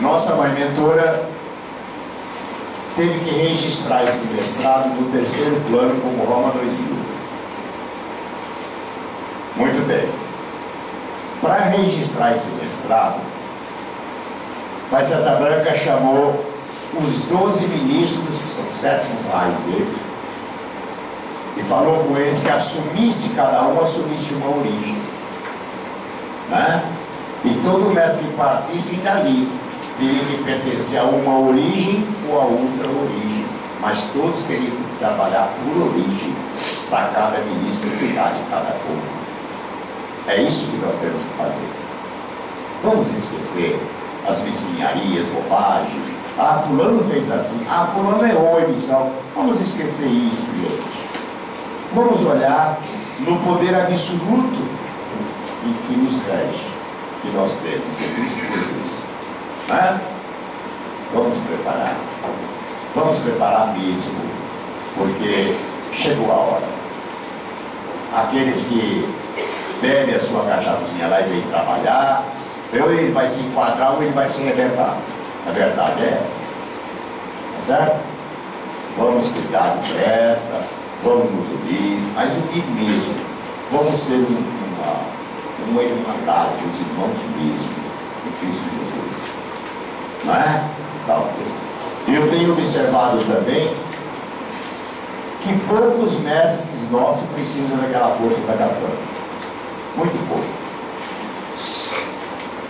Nossa mãe mentora teve que registrar esse mestrado no terceiro plano como Roma 2000. Muito bem. Para registrar esse mestrado, Pai Santa Branca chamou os 12 ministros, que são sétimos raios dele, e falou com eles que assumisse, cada um assumisse uma origem, né? E todo mestre que partisse dali teria que pertencer a uma origem ou a outra origem, mas todos teriam que trabalhar por origem para cada ministro cuidar de cada povo. É isso que nós temos que fazer. Vamos esquecer as mesquinharias, bobagem. Ah, fulano fez assim, ah, fulano errou a emissão. Vamos esquecer isso, gente. Vamos olhar no poder absoluto que nos rege, que nós temos em Cristo Jesus. Né? Vamos preparar. Vamos preparar mesmo, porque chegou a hora. Aqueles que bebem a sua cachaçinha lá e vem trabalhar, ou ele vai se enquadrar ou ele vai se arrebentar. A verdade é essa. Tá certo? Vamos cuidar depressa, vamos nos unir, mas unir mesmo. Vamos ser uma irmandade, os irmãos mesmo, de Cristo Jesus. Não é? Salve Deus. E eu tenho observado também que poucos mestres nossos precisam daquela força da caçamba. Muito pouco.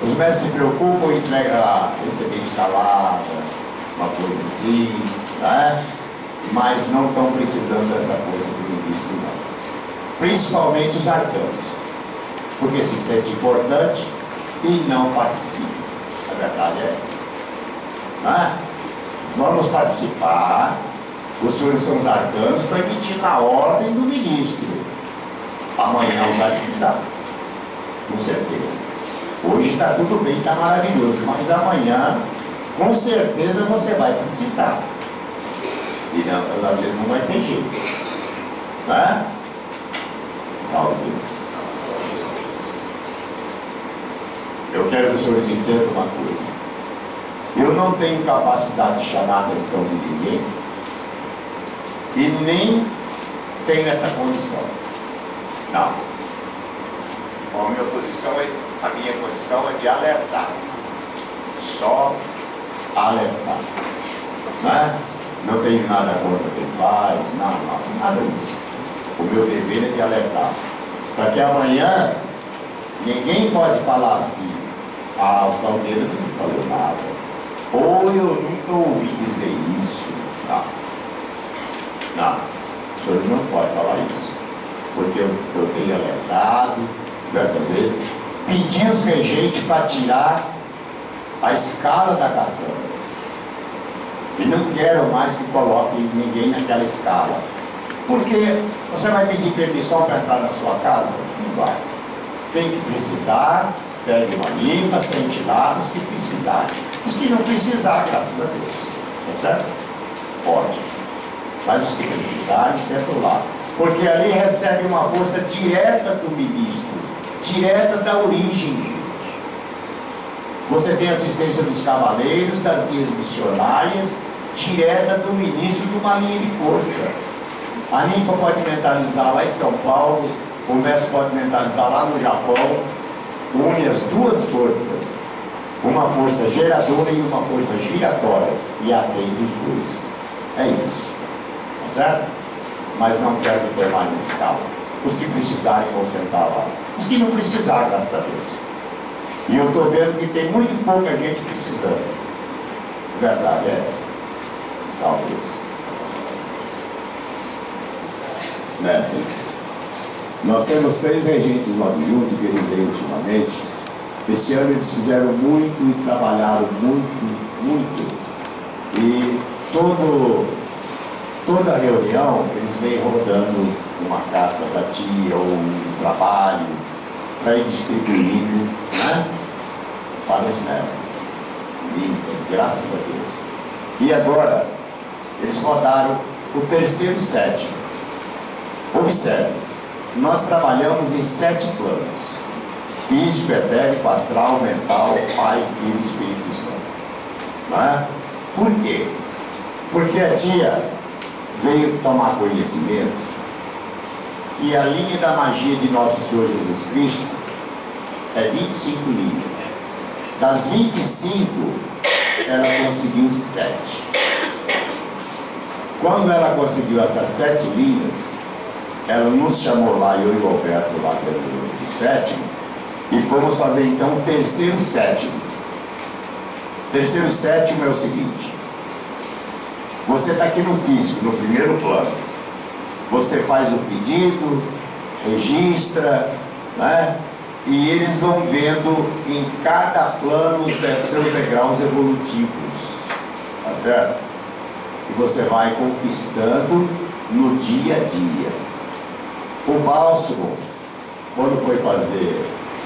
Os mestres se preocupam em receber escalada, uma coisa assim, né? Mas não estão precisando dessa força do ministro, não. Principalmente os arcanos, porque se sente importante e não participa. A verdade é essa, né? Vamos participar. Os senhores são os arcanos, estão emitindo a ordem do ministro. Amanhã vai precisar, com certeza. Hoje está tudo bem, está maravilhoso, mas amanhã, com certeza, você vai precisar. E não, às vezes não vai ter jeito. Né? Salve Deus. Eu quero que os senhores entendam uma coisa. Eu não tenho capacidade de chamar a atenção de ninguém e nem tenho essa condição. Não. A minha condição é de alertar. Só alertar. Né? Não tenho nada contra quem faz, nada disso. O meu dever é de alertar. Para que amanhã ninguém pode falar assim, ah, o Caldeira não me falou nada. Ou eu nunca ouvi dizer isso. Não. Os senhores não podem falar isso. Porque eu tenho alertado dessas vezes, pedi os regentes para tirar a escala da caçamba. E não quero mais que coloquem ninguém naquela escala. Porque você vai pedir permissão para entrar na sua casa? Não vai. Tem que precisar, pegue uma limpa, sente lá os que precisarem. Os que não precisar, graças a Deus. Tá certo? Pode. Mas os que precisarem, sentam lá. Porque ali recebe uma força direta do ministro, direta da origem. Você tem assistência dos cavaleiros, das guias missionárias, direta do ministro de uma linha de força. A ninfa pode mentalizar lá em São Paulo, o mestre pode mentalizar lá no Japão, une as duas forças, uma força geradora e uma força giratória, e atende os dois. É isso. Tá certo? Mas não quero que permaneça nesse escala. Os que precisarem vão sentar lá. Os que não precisarem, graças a Deus. E eu estou vendo que tem muito pouca gente precisando. A verdade é essa. Salve Deus. Mestres, nós temos 3 regentes no adjunto que eles veio ultimamente. Esse ano eles fizeram muito e trabalharam muito. E toda reunião eles vêm rodando uma carta da tia ou um trabalho para ir distribuindo, né, para os mestres. Limpas, graças a Deus. E agora eles rodaram o terceiro sétimo. Observe, nós trabalhamos em 7 planos: físico, etérico, astral, mental, Pai, Filho e Espírito Santo. Não é? Por quê? Porque a tia veio tomar conhecimento que a linha da magia de Nosso Senhor Jesus Cristo é 25 linhas. Das 25, ela conseguiu 7. Quando ela conseguiu essas 7 linhas, ela nos chamou lá, eu e o Alberto lá do sétimo, e fomos fazer então o terceiro sétimo. O terceiro sétimo é o seguinte: você está aqui no físico, no primeiro plano. Você faz o pedido, registra, né? E eles vão vendo em cada plano os seus degraus evolutivos, tá certo? E você vai conquistando no dia a dia. O Bálsamo, quando foi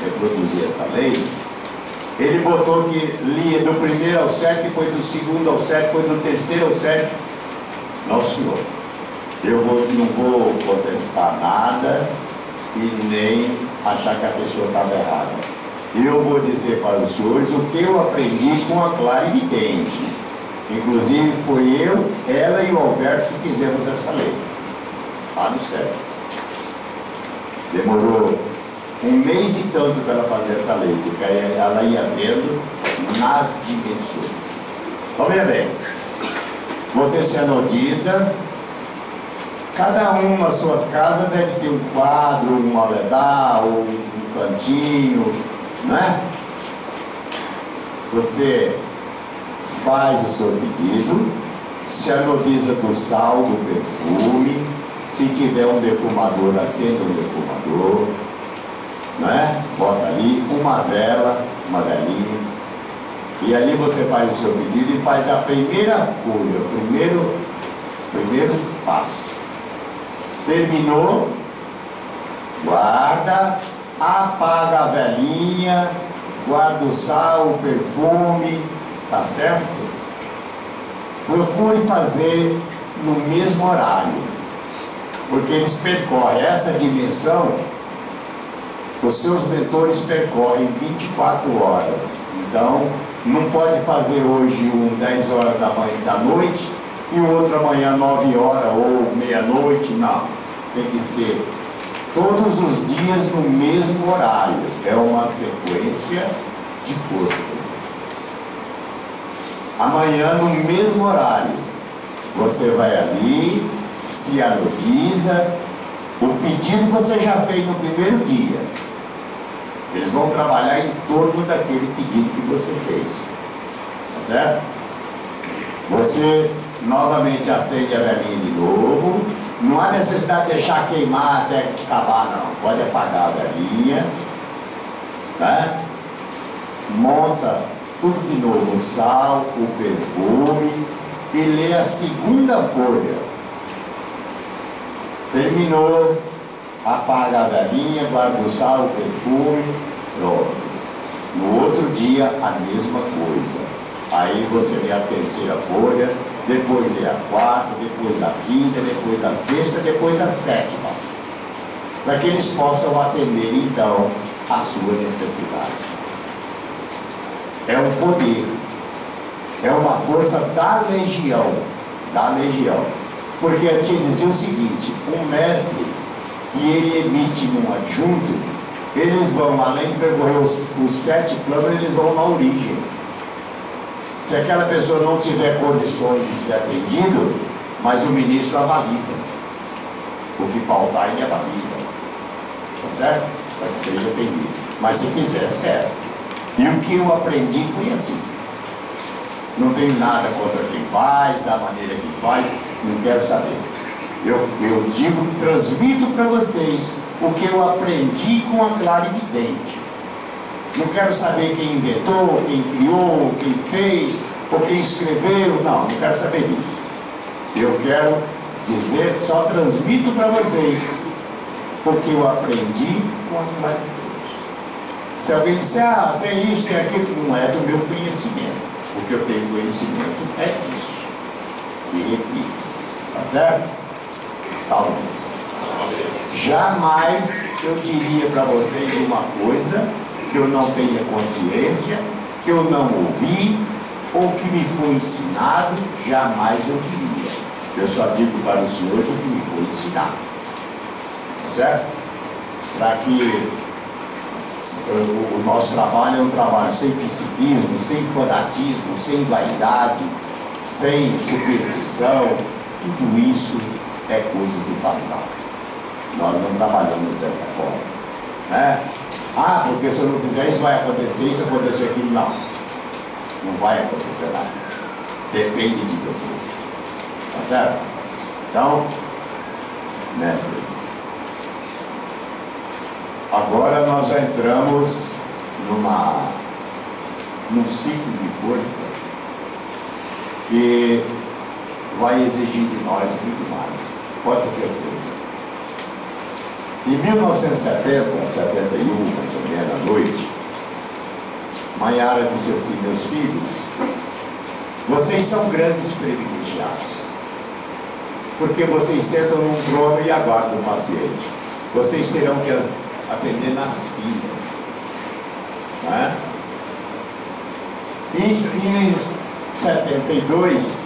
reproduzir essa lei, ele botou que lia do primeiro ao 7, depois do segundo ao 7, depois do terceiro ao 7. Não, senhor. Eu não vou contestar nada e nem achar que a pessoa estava errada. Eu vou dizer para os senhores o que eu aprendi com a clarividente. Inclusive foi eu, ela e o Alberto que fizemos essa lei. Lá no 7. Demorou 1 mês e tanto para ela fazer essa lei, porque ela ia vendo nas dimensões. Então, veja bem, você se anodiza, cada um nas suas casas deve ter um quadro, um aledar, ou um cantinho, né? Você faz o seu pedido, se anodiza do sal, do perfume, se tiver um defumador, acenda um defumador, né? Bota ali uma vela, uma velinha, e ali você faz o seu pedido e faz a primeira folha, o primeiro passo. Terminou, guarda, apaga a velinha, guarda o sal, o perfume, tá certo? Procure fazer no mesmo horário, porque eles percorrem essa dimensão. Os seus mentores percorrem 24 horas. Então, não pode fazer hoje um 10 horas da noite e o outro amanhã 9 horas ou meia-noite. Não. Tem que ser todos os dias no mesmo horário. É uma sequência de forças. Amanhã, no mesmo horário, você vai ali, se anodiza. O pedido você já fez no primeiro dia. Eles vão trabalhar em torno daquele pedido que você fez. Tá certo? Você novamente acende a velinha de novo. Não há necessidade de deixar queimar até acabar, não. Pode apagar a velinha. Né? Monta tudo de novo, o sal, o perfume, e lê a segunda folha. Terminou, apaga a velinha, guarda o sal, o perfume, pronto. No outro dia, a mesma coisa. Aí você lê a terceira folha, depois lê a quarta, depois a quinta, depois a sexta, depois a sétima. Para que eles possam atender, então, a sua necessidade. É um poder, é uma força da legião, porque a tia dizia o seguinte: um mestre que ele emite num adjunto, eles vão, além de percorrer os 7 planos, eles vão na origem. Se aquela pessoa não tiver condições de ser atendido, mas o ministro avaliza, o que faltar ele avaliza, tá certo? Para que seja atendido, mas se fizer certo. E o que eu aprendi foi assim. Não tenho nada contra quem faz, da maneira que faz, não quero saber. Eu digo, transmito para vocês o que eu aprendi com a clarividente. Não quero saber quem inventou, quem criou, quem fez, ou quem escreveu, não quero saber disso. Eu quero dizer, só transmito para vocês o que eu aprendi com a clarividente. Se alguém disser, tem isso, tem aquilo, não é do meu conhecimento. O que eu tenho conhecimento é disso. E repito, tá certo? Salve. Jamais eu diria para vocês uma coisa que eu não tenha consciência, que eu não ouvi, o que me foi ensinado, jamais eu diria. Eu só digo para os senhores o que me foi ensinado. Tá certo? Para que o nosso trabalho é um trabalho sem psiquismo, sem fanatismo, sem vaidade, sem superstição. Tudo isso é coisa do passado. Nós não trabalhamos dessa forma, né? Ah, porque se eu não fizer isso vai acontecer, isso acontecer aquilo. Não, não vai acontecer nada. Depende de você. Tá certo? Então, mestres, agora nós já entramos num ciclo de força que vai exigir de nós muito mais, pode ter certeza. Em 1970, 71, mais ou menos, à noite, Maiara disse assim: meus filhos, vocês são grandes privilegiados, porque vocês sentam num trono e aguardam o paciente. Vocês terão que atender nas filas, né? Em 72,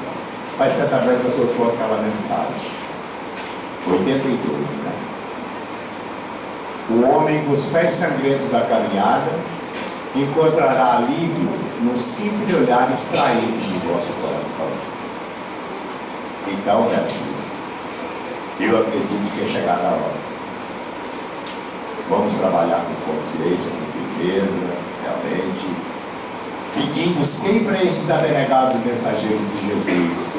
Pai Santa Branca soltou aquela mensagem. 82, né? O homem com os pés sangrentos da caminhada encontrará alívio no simples olhar extraído do vosso coração. Então, mestres, eu acredito que é chegada a hora. Vamos trabalhar com consciência, com firmeza, realmente, pedindo sempre a esses abnegados mensageiros de Jesus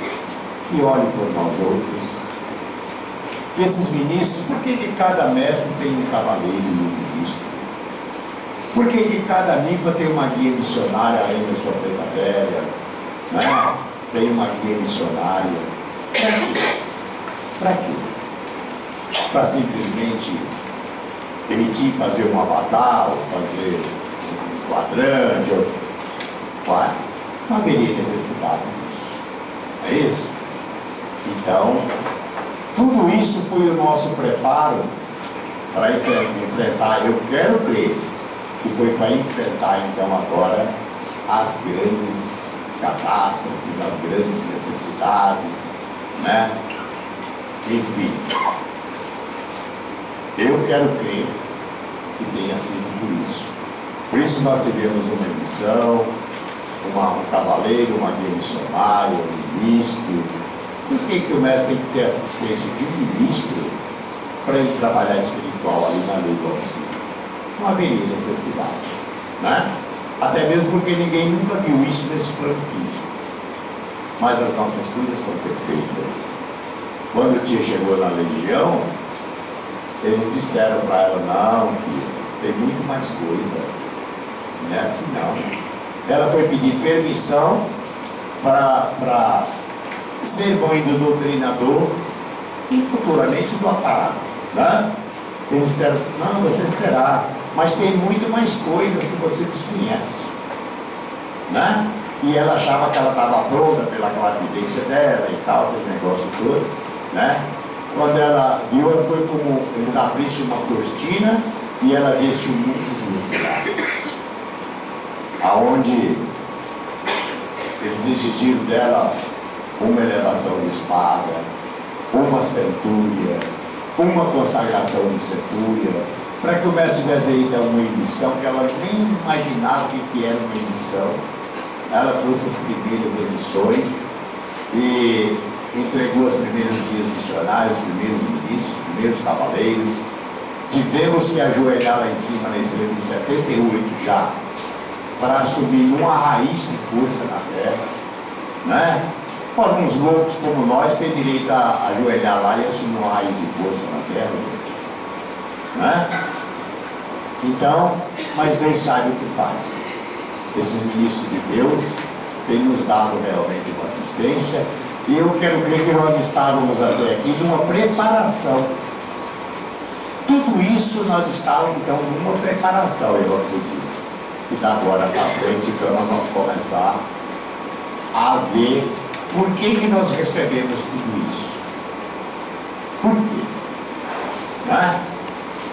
que olhem por nós outros. E esses ministros, por que cada mestre tem um cavaleiro e um ministro? Por que cada ninfa tem uma guia missionária além da sua preta velha? Né? Tem uma guia missionária. Para quê? Para simplesmente permitir fazer um avatar, ou fazer um quadrante, ou... Uai, não haveria necessidade disso. É isso? Então, tudo isso foi o nosso preparo para enfrentar, eu quero crer, que foi para enfrentar então agora as grandes catástrofes, as grandes necessidades, né? Enfim, eu quero crer que tenha sido por isso. Por isso nós tivemos uma missão, um cavaleiro, uma guia missionária, um ministro. Por que o mestre tem que ter assistência de um ministro para ele trabalhar espiritual ali na lei do auxílio? Não haveria necessidade, né? Até mesmo porque ninguém nunca viu isso nesse plano físico. Mas as nossas coisas são perfeitas. Quando o tio chegou na legião, eles disseram para ela: não, filha, tem muito mais coisa. Não é assim não. Ela foi pedir permissão para ser mãe do doutrinador e futuramente do aparato, né? Eles disseram: não, você será, mas tem muito mais coisas que você desconhece, né? E ela achava que ela estava pronta pela gravidência dela e tal, aquele negócio todo, né? Quando ela viu, ela foi como eles abrissem uma cortina e ela disse o mundo junto, aonde eles exigiram dela uma elevação de espada, uma centúria, uma consagração de centúria, para que o mestre tivesse aí uma emissão que ela nem imaginava o que era uma emissão. Ela trouxe as primeiras emissões e entregou as primeiras guias missionários, os primeiros ministros, os primeiros cavaleiros. Tivemos que ajoelhar lá em cima na estrela de 78 já, para assumir uma raiz de força na terra, né? Alguns loucos como nós têm direito a ajoelhar lá e assumir uma raiz de força na terra, né? Então, mas Deus sabe o que faz. Esses ministros de Deus têm nos dado realmente uma assistência, e eu quero crer que nós estávamos até aqui numa preparação. Tudo isso nós estávamos então numa preparação, eu acredito. E da agora para frente, então nós vamos começar a ver por que nós recebemos tudo isso. Por quê? Né?